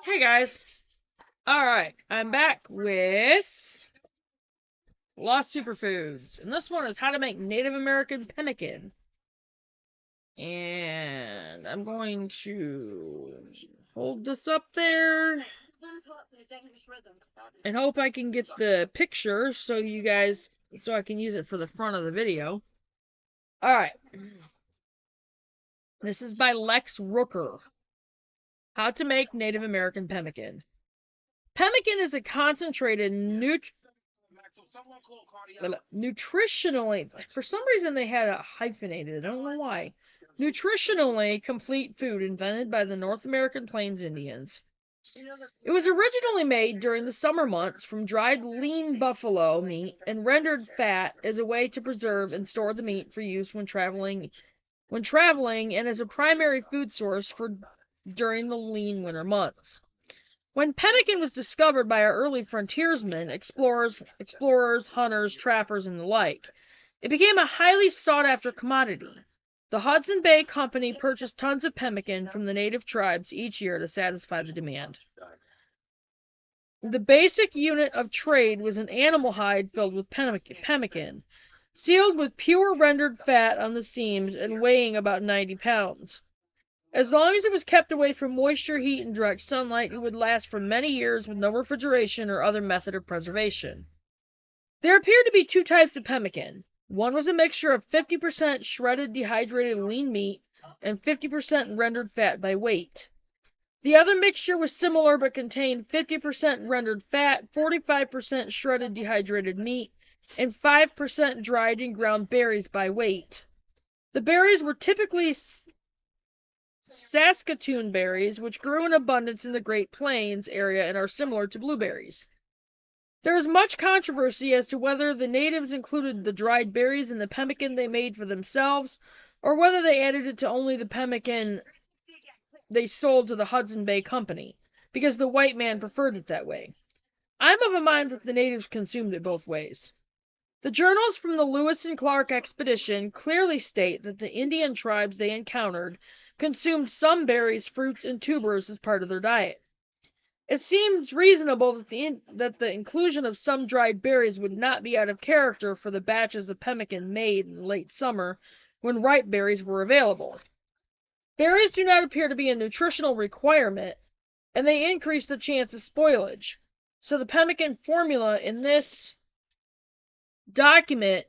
Hey guys. Alright, I'm back with Lost Superfoods. And this one is how to make Native American pemmican. And I'm going to hold this up there and hope I can get the picture so I can use it for the front of the video. Alright. This is by Lex Rooker. How to make Native American pemmican. Pemmican is a concentrated nutritionally, for some reason they had it hyphenated, I don't know why. Nutritionally complete food invented by the North American Plains Indians. It was originally made during the summer months from dried lean buffalo meat and rendered fat as a way to preserve and store the meat for use when traveling and as a primary food source for during the lean winter months. When pemmican was discovered by our early frontiersmen, explorers, hunters, trappers, and the like, it became a highly sought-after commodity. The Hudson Bay Company purchased tons of pemmican from the native tribes each year to satisfy the demand. The basic unit of trade was an animal hide filled with pemmican, sealed with pure rendered fat on the seams and weighing about 90 pounds. As long as it was kept away from moisture, heat, and direct sunlight, it would last for many years with no refrigeration or other method of preservation. There appeared to be two types of pemmican. One was a mixture of 50% shredded dehydrated lean meat and 50% rendered fat by weight. The other mixture was similar but contained 50% rendered fat, 45% shredded dehydrated meat, and 5% dried and ground berries by weight. The berries were typically Saskatoon berries, which grew in abundance in the Great Plains area and are similar to blueberries. There is much controversy as to whether the natives included the dried berries in the pemmican they made for themselves, or whether they added it to only the pemmican they sold to the Hudson Bay Company, because the white man preferred it that way. I'm of a mind that the natives consumed it both ways. The journals from the Lewis and Clark expedition clearly state that the Indian tribes they encountered consumed some berries, fruits, and tubers as part of their diet. It seems reasonable that the inclusion of some dried berries would not be out of character for the batches of pemmican made in late summer when ripe berries were available. Berries do not appear to be a nutritional requirement, and they increase the chance of spoilage. So the pemmican formula in this document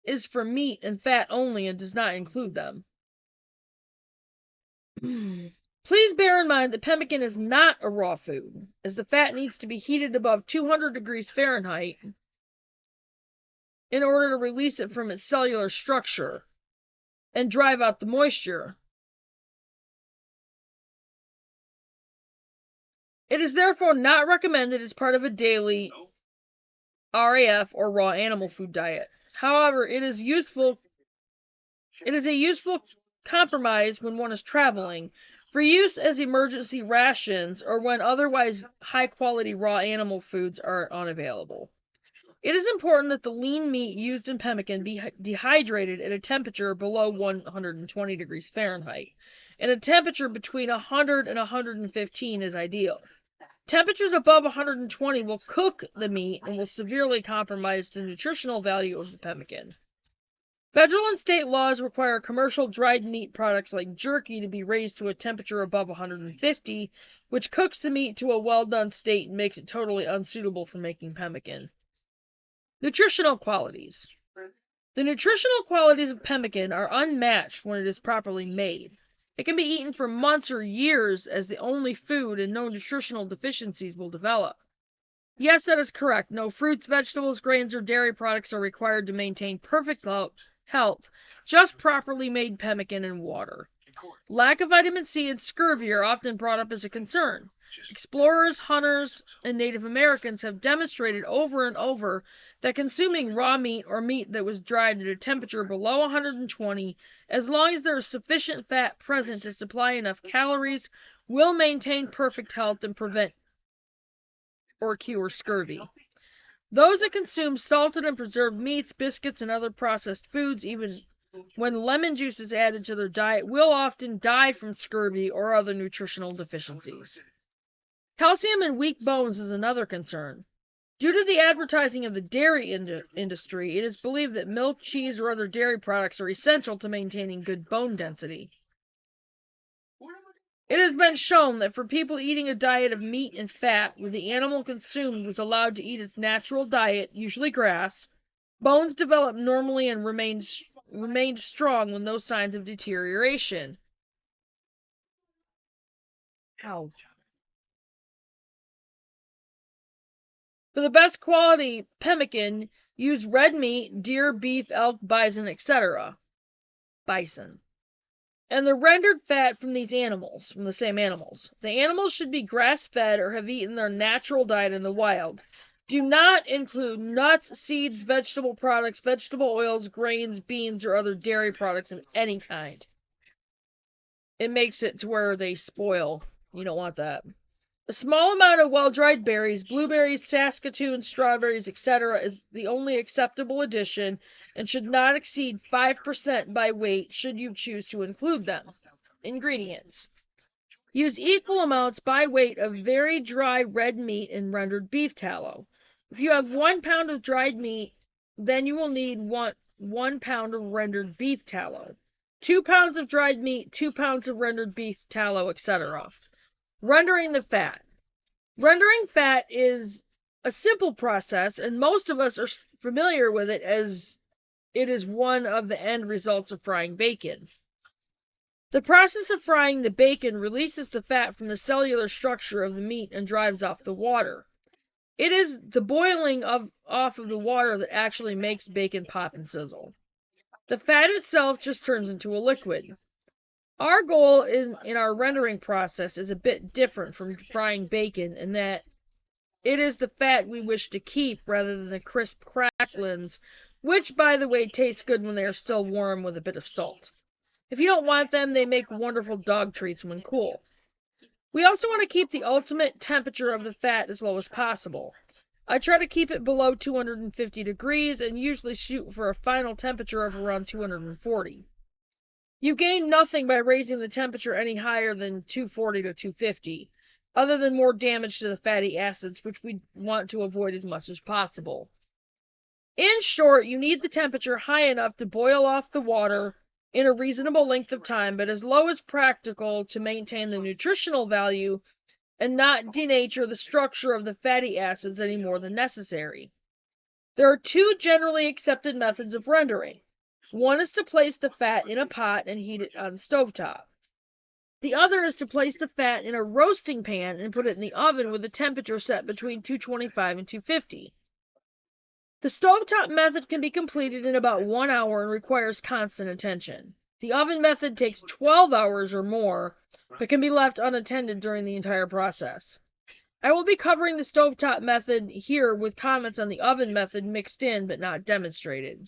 is for meat and fat only and does not include them. Please bear in mind that pemmican is not a raw food, as the fat needs to be heated above 200 degrees Fahrenheit in order to release it from its cellular structure and drive out the moisture. It is therefore not recommended as part of a daily RAF or raw animal food diet. However, it is a useful compromise when one is traveling, for use as emergency rations or when otherwise high-quality raw animal foods are unavailable. It is important that the lean meat used in pemmican be dehydrated at a temperature below 120 degrees Fahrenheit, and a temperature between 100 and 115 is ideal. Temperatures above 120 will cook the meat and will severely compromise the nutritional value of the pemmican. Federal and state laws require commercial dried meat products like jerky to be raised to a temperature above 150, which cooks the meat to a well-done state and makes it totally unsuitable for making pemmican. Nutritional qualities. The nutritional qualities of pemmican are unmatched when it is properly made. It can be eaten for months or years as the only food, and no nutritional deficiencies will develop. Yes, that is correct. No fruits, vegetables, grains, or dairy products are required to maintain perfect health, just properly made pemmican and water. Lack of vitamin C and scurvy are often brought up as a concern. Explorers, hunters, and Native Americans have demonstrated over and over that consuming raw meat or meat that was dried at a temperature below 120, as long as there is sufficient fat present to supply enough calories, will maintain perfect health and prevent or cure scurvy. Those that consume salted and preserved meats, biscuits, and other processed foods, even when lemon juice is added to their diet, will often die from scurvy or other nutritional deficiencies. Calcium in weak bones is another concern. Due to the advertising of the dairy industry, it is believed that milk, cheese, or other dairy products are essential to maintaining good bone density. It has been shown that for people eating a diet of meat and fat, where the animal consumed was allowed to eat its natural diet, usually grass, bones develop normally and remained strong with no signs of deterioration. Ouch. For the best quality pemmican, use red meat, deer, beef, elk, bison, etc. Bison. And the rendered fat from these animals, from the same animals. The animals should be grass-fed or have eaten their natural diet in the wild. Do not include nuts, seeds, vegetable products, vegetable oils, grains, beans, or other dairy products of any kind. It makes it to where they spoil. You don't want that. A small amount of well-dried berries, blueberries, Saskatoon, strawberries, etc. is the only acceptable addition and should not exceed 5% by weight should you choose to include them. Ingredients. Use equal amounts by weight of very dry red meat and rendered beef tallow. If you have 1 pound of dried meat, then you will need 1 pound of rendered beef tallow. 2 pounds of dried meat, 2 pounds of rendered beef tallow, etc. Rendering the fat. Rendering fat is a simple process, and most of us are familiar with it as it is one of the end results of frying bacon. The process of frying the bacon releases the fat from the cellular structure of the meat and drives off the water. It is the boiling off of the water that actually makes bacon pop and sizzle. The fat itself just turns into a liquid. Our goal in our rendering process is a bit different from frying bacon in that it is the fat we wish to keep rather than the crisp cracklings, which, by the way, taste good when they are still warm with a bit of salt. If you don't want them, they make wonderful dog treats when cool. We also want to keep the ultimate temperature of the fat as low as possible. I try to keep it below 250 degrees and usually shoot for a final temperature of around 240. You gain nothing by raising the temperature any higher than 240 to 250, other than more damage to the fatty acids, which we want to avoid as much as possible. In short, you need the temperature high enough to boil off the water in a reasonable length of time, but as low as practical to maintain the nutritional value and not denature the structure of the fatty acids any more than necessary. There are two generally accepted methods of rendering. One is to place the fat in a pot and heat it on the stovetop. The other is to place the fat in a roasting pan and put it in the oven with a temperature set between 225 and 250. The stovetop method can be completed in about 1 hour and requires constant attention. The oven method takes 12 hours or more, but can be left unattended during the entire process. I will be covering the stovetop method here with comments on the oven method mixed in but not demonstrated.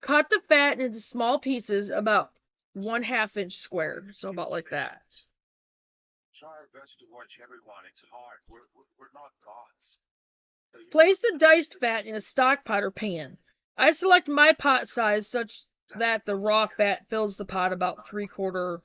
Cut the fat into small pieces about 1/2 inch square, so about like that. Try our best to watch everyone. It's hard. We're not gods. Place the diced fat in a stock pot or pan. I select my pot size such that the raw fat fills the pot about 3/4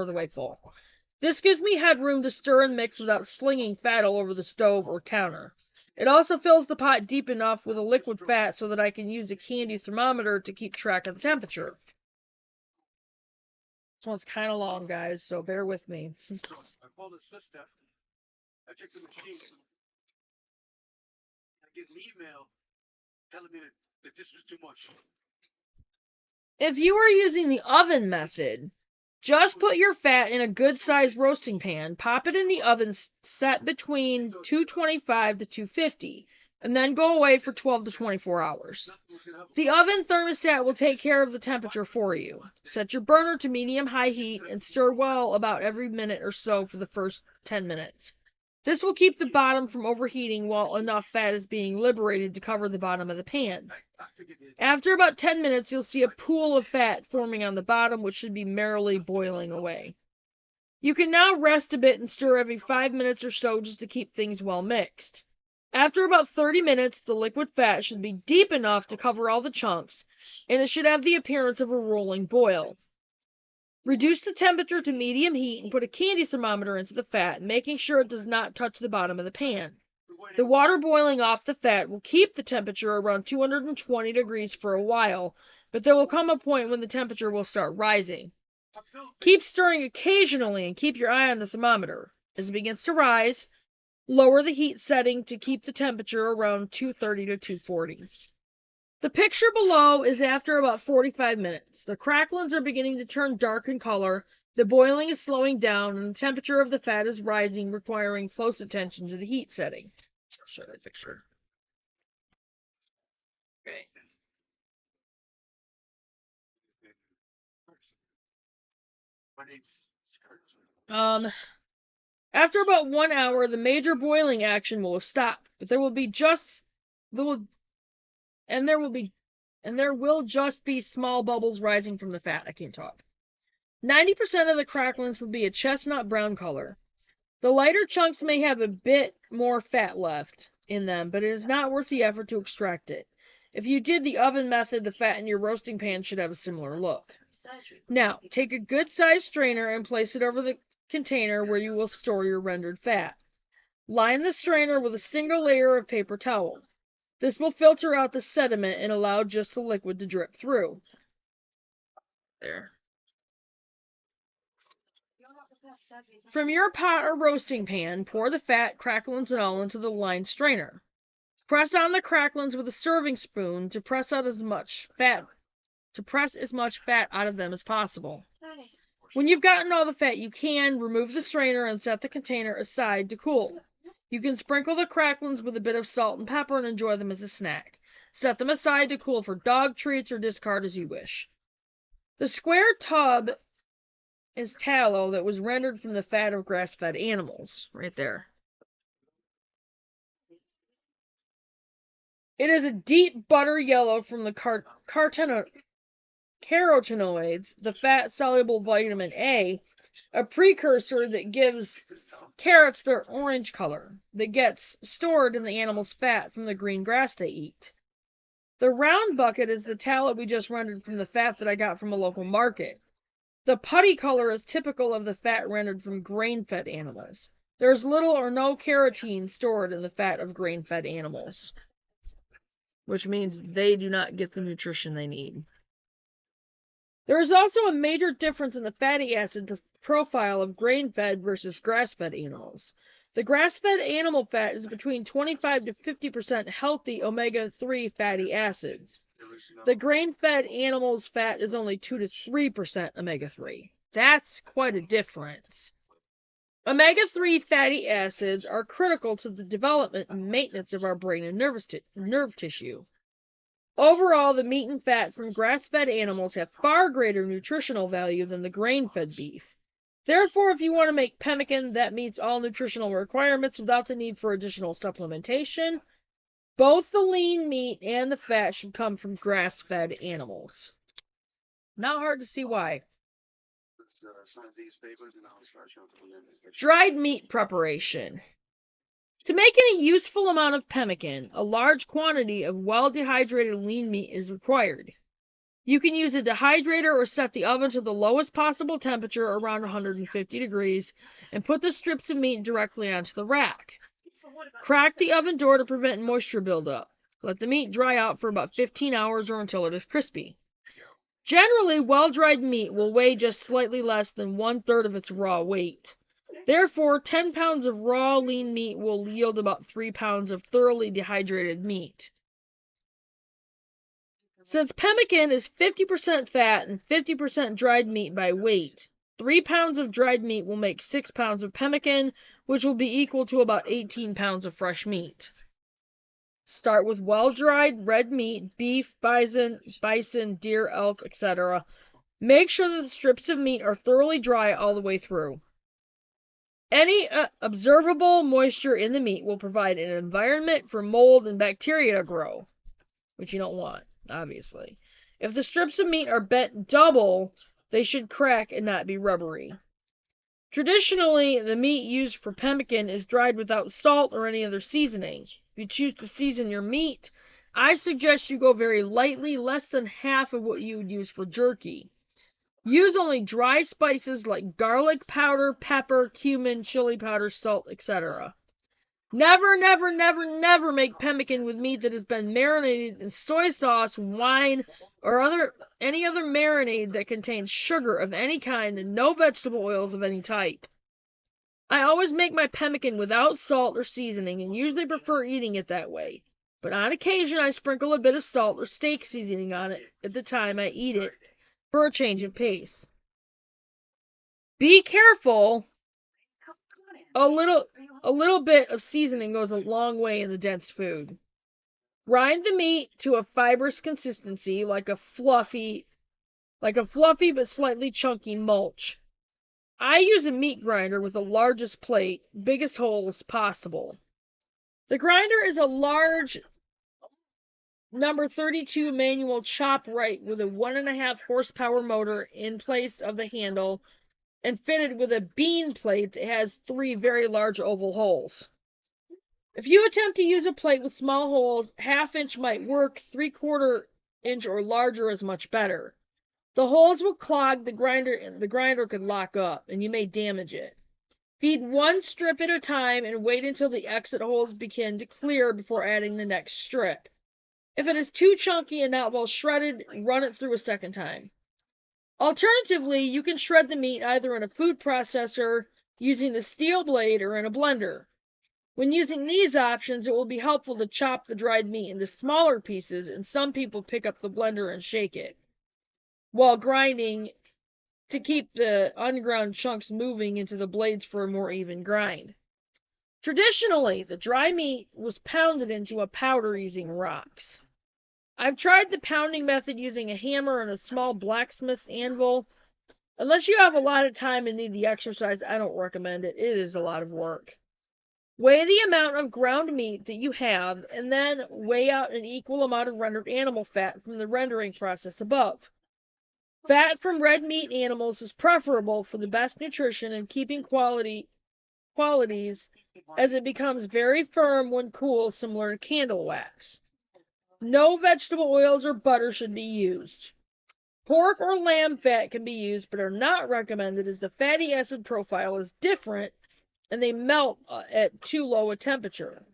of the way full. This gives me headroom to stir and mix without slinging fat all over the stove or counter. It also fills the pot deep enough with a liquid fat so that I can use a candy thermometer to keep track of the temperature. This one's kind of long, guys, so bear with me. I called his sister. I checked the machine. I get an email telling me that this was too much. If you are using the oven method, just put your fat in a good-sized roasting pan, pop it in the oven set between 225 to 250, and then go away for 12 to 24 hours. The oven thermostat will take care of the temperature for you. Set your burner to medium-high heat and stir well about every minute or so for the first 10 minutes. This will keep the bottom from overheating while enough fat is being liberated to cover the bottom of the pan. After about 10 minutes, you'll see a pool of fat forming on the bottom, which should be merrily boiling away. You can now rest a bit and stir every 5 minutes or so just to keep things well mixed. After about 30 minutes, the liquid fat should be deep enough to cover all the chunks, and it should have the appearance of a rolling boil. Reduce the temperature to medium heat and put a candy thermometer into the fat, making sure it does not touch the bottom of the pan. The water boiling off the fat will keep the temperature around 220 degrees for a while, but there will come a point when the temperature will start rising. Keep stirring occasionally and keep your eye on the thermometer. As it begins to rise, lower the heat setting to keep the temperature around 230 to 240. The picture below is after about 45 minutes. The cracklings are beginning to turn dark in color, the boiling is slowing down, and the temperature of the fat is rising, requiring close attention to the heat setting. I'll show you the picture. Okay. After about 1 hour, the major boiling action will stop, but there will just be small bubbles rising from the fat. I can't talk. 90% of the cracklings will be a chestnut brown color. The lighter chunks may have a bit more fat left in them, but it is not worth the effort to extract it. If you did the oven method, the fat in your roasting pan should have a similar look. Now, take a good-sized strainer and place it over the container where you will store your rendered fat. Line the strainer with a single layer of paper towel. This will filter out the sediment and allow just the liquid to drip through. There. From your pot or roasting pan, pour the fat, cracklings, and all into the lined strainer. Press on the cracklings with a serving spoon to press as much fat out of them as possible. When you've gotten all the fat you can, remove the strainer and set the container aside to cool. You can sprinkle the cracklings with a bit of salt and pepper and enjoy them as a snack. Set them aside to cool for dog treats or discard as you wish. The square tub is tallow that was rendered from the fat of grass-fed animals. Right there. It is a deep butter yellow from the carotenoids, the fat-soluble vitamin A, a precursor that gives carrots their orange color, that gets stored in the animal's fat from the green grass they eat. The round bucket is the tallow we just rendered from the fat that I got from a local market. The putty color is typical of the fat rendered from grain-fed animals. There is little or no carotene stored in the fat of grain-fed animals, which means they do not get the nutrition they need. There is also a major difference in the fatty acid profile of grain-fed versus grass-fed animals. The grass-fed animal fat is between 25 to 50% healthy omega-3 fatty acids. The grain-fed animal's fat is only 2 to 3% omega-3. That's quite a difference. Omega-3 fatty acids are critical to the development and maintenance of our brain and nerve tissue. Overall, the meat and fat from grass-fed animals have far greater nutritional value than the grain-fed beef. Therefore, if you want to make pemmican that meets all nutritional requirements without the need for additional supplementation, both the lean meat and the fat should come from grass-fed animals. Not hard to see why. Dried meat preparation. To make any useful amount of pemmican, a large quantity of well-dehydrated lean meat is required. You can use a dehydrator or set the oven to the lowest possible temperature, around 150 degrees, and put the strips of meat directly onto the rack. Crack the oven door to prevent moisture buildup. Let the meat dry out for about 15 hours or until it is crispy. Generally, well-dried meat will weigh just slightly less than 1/3 of its raw weight. Therefore, 10 pounds of raw lean meat will yield about 3 pounds of thoroughly dehydrated meat. Since pemmican is 50% fat and 50% dried meat by weight, 3 pounds of dried meat will make 6 pounds of pemmican, which will be equal to about 18 pounds of fresh meat. Start with well-dried red meat, beef, bison, deer, elk, etc. Make sure that the strips of meat are thoroughly dry all the way through. Any observable moisture in the meat will provide an environment for mold and bacteria to grow, which you don't want, obviously. If the strips of meat are bent double, they should crack and not be rubbery. Traditionally, the meat used for pemmican is dried without salt or any other seasoning. If you choose to season your meat, I suggest you go very lightly, less than half of what you would use for jerky. Use only dry spices like garlic powder, pepper, cumin, chili powder, salt, etc. Never, never, never, never make pemmican with meat that has been marinated in soy sauce, wine, or any other marinade that contains sugar of any kind and no vegetable oils of any type. I always make my pemmican without salt or seasoning and usually prefer eating it that way. But on occasion I sprinkle a bit of salt or steak seasoning on it at the time I eat it for a change of pace. Be careful. A little bit of seasoning goes a long way in the dense food. Grind the meat to a fibrous consistency like a fluffy but slightly chunky mulch. I use a meat grinder with the largest plate, biggest holes possible. The grinder is a large number 32 manual chop right with a 1.5 horsepower motor in place of the handle and fitted with a bean plate that has 3 very large oval holes. If you attempt to use a plate with small holes, 1/2 inch might work, 3/4 inch or larger is much better. The holes will clog the grinder and the grinder could lock up, and you may damage it. Feed one strip at a time and wait until the exit holes begin to clear before adding the next strip. If it is too chunky and not well shredded, run it through a second time. Alternatively, you can shred the meat either in a food processor using the steel blade or in a blender. When using these options, it will be helpful to chop the dried meat into smaller pieces, and some people pick up the blender and shake it while grinding to keep the unground chunks moving into the blades for a more even grind. Traditionally, the dry meat was pounded into a powder using rocks. I've tried the pounding method using a hammer and a small blacksmith's anvil. Unless you have a lot of time and need the exercise, I don't recommend it. It is a lot of work. Weigh the amount of ground meat that you have, and then weigh out an equal amount of rendered animal fat from the rendering process above. Fat from red meat animals is preferable for the best nutrition and keeping qualities as it becomes very firm when cool, similar to candle wax. No vegetable oils or butter should be used. Pork or lamb fat can be used but are not recommended as the fatty acid profile is different and they melt at too low a temperature.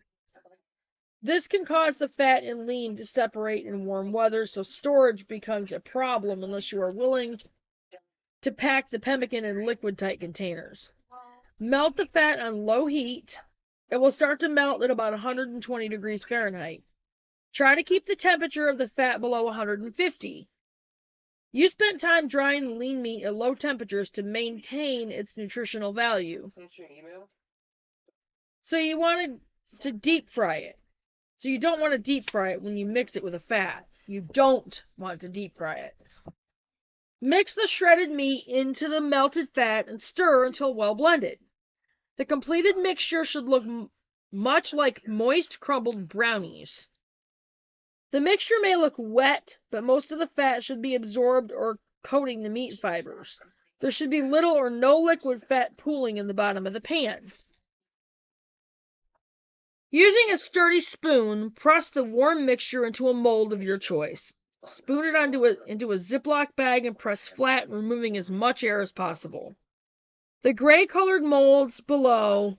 This can cause the fat and lean to separate in warm weather, so storage becomes a problem unless you are willing to pack the pemmican in liquid-tight containers. Melt the fat on low heat. It will start to melt at about 120 degrees Fahrenheit. Try to keep the temperature of the fat below 150. You spent time drying lean meat at low temperatures to maintain its nutritional value. So you wanted to deep fry it. So you don't want to deep fry it when you mix it with a fat. You don't want to deep fry it. Mix the shredded meat into the melted fat and stir until well blended. The completed mixture should look much like moist crumbled brownies. The mixture may look wet, but most of the fat should be absorbed or coating the meat fibers. There should be little or no liquid fat pooling in the bottom of the pan. Using a sturdy spoon, press the warm mixture into a mold of your choice. Spoon it into a Ziploc bag and press flat, removing as much air as possible. The gray-colored molds below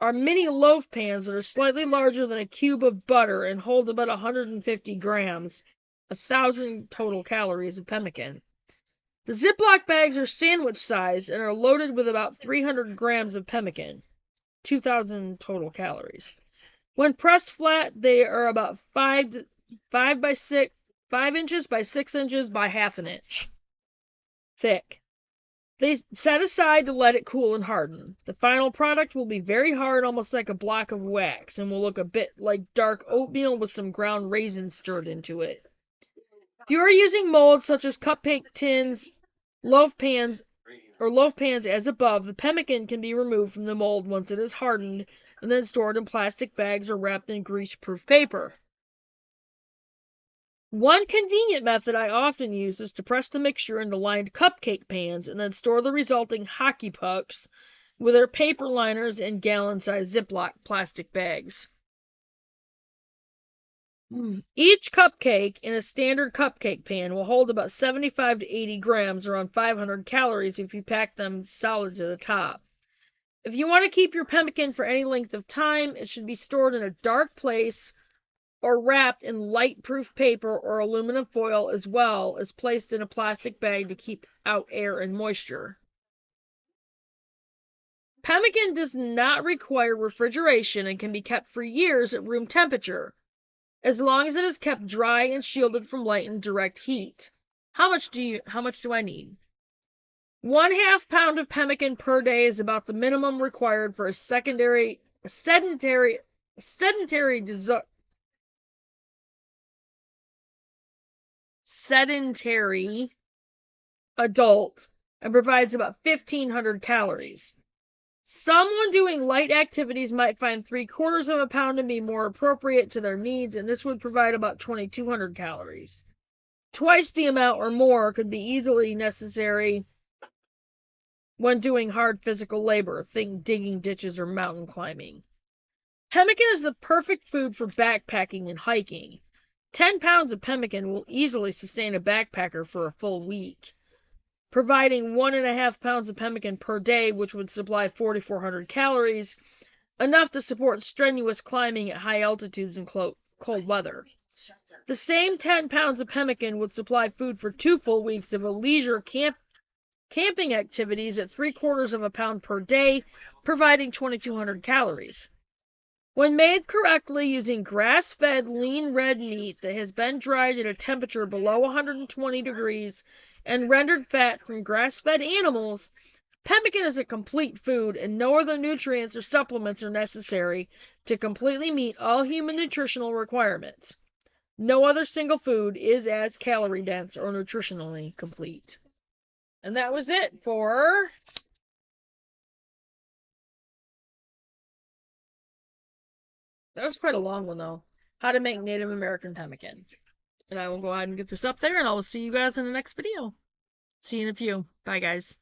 are mini loaf pans that are slightly larger than a cube of butter and hold about 150 grams, 1,000 total calories of pemmican. The Ziploc bags are sandwich size and are loaded with about 300 grams of pemmican, 2,000 total calories. When pressed flat, they are about 5 inches by 6 inches by 1/2 inch thick. They set aside to let it cool and harden. The final product will be very hard, almost like a block of wax, and will look a bit like dark oatmeal with some ground raisins stirred into it. If you are using molds such as cupcake tins, loaf pans as above, the pemmican can be removed from the mold once it is hardened and then stored in plastic bags or wrapped in grease-proof paper. One convenient method I often use is to press the mixture into lined cupcake pans and then store the resulting hockey pucks with their paper liners and gallon-sized Ziploc plastic bags. Each cupcake in a standard cupcake pan will hold about 75 to 80 grams, around 500 calories if you pack them solid to the top. If you want to keep your pemmican for any length of time, it should be stored in a dark place or wrapped in light-proof paper or aluminum foil, as well as placed in a plastic bag to keep out air and moisture. Pemmican does not require refrigeration and can be kept for years at room temperature, as long as it is kept dry and shielded from light and direct heat. How much do I need? 1/2 pound of pemmican per day is about the minimum required for a sedentary adult and provides about 1,500 calories. Someone doing light activities might find 3/4 of a pound to be more appropriate to their needs, and this would provide about 2,200 calories. Twice the amount or more could be easily necessary when doing hard physical labor, think digging ditches or mountain climbing. Pemmican is the perfect food for backpacking and hiking. 10 pounds of pemmican will easily sustain a backpacker for a full week. Providing 1.5 pounds of pemmican per day, which would supply 4,400 calories, enough to support strenuous climbing at high altitudes and cold weather. The same 10 pounds of pemmican would supply food for 2 full weeks of a leisure camping activities at 3/4 of a pound per day, providing 2,200 calories. When made correctly using grass-fed lean red meat that has been dried at a temperature below 120 degrees and rendered fat from grass-fed animals, pemmican is a complete food and no other nutrients or supplements are necessary to completely meet all human nutritional requirements. No other single food is as calorie dense or nutritionally complete. And that was it for that was quite a long one though. How to make Native American pemmican. And I will go ahead and get this up there and I will see you guys in the next video. See you in a few. Bye guys.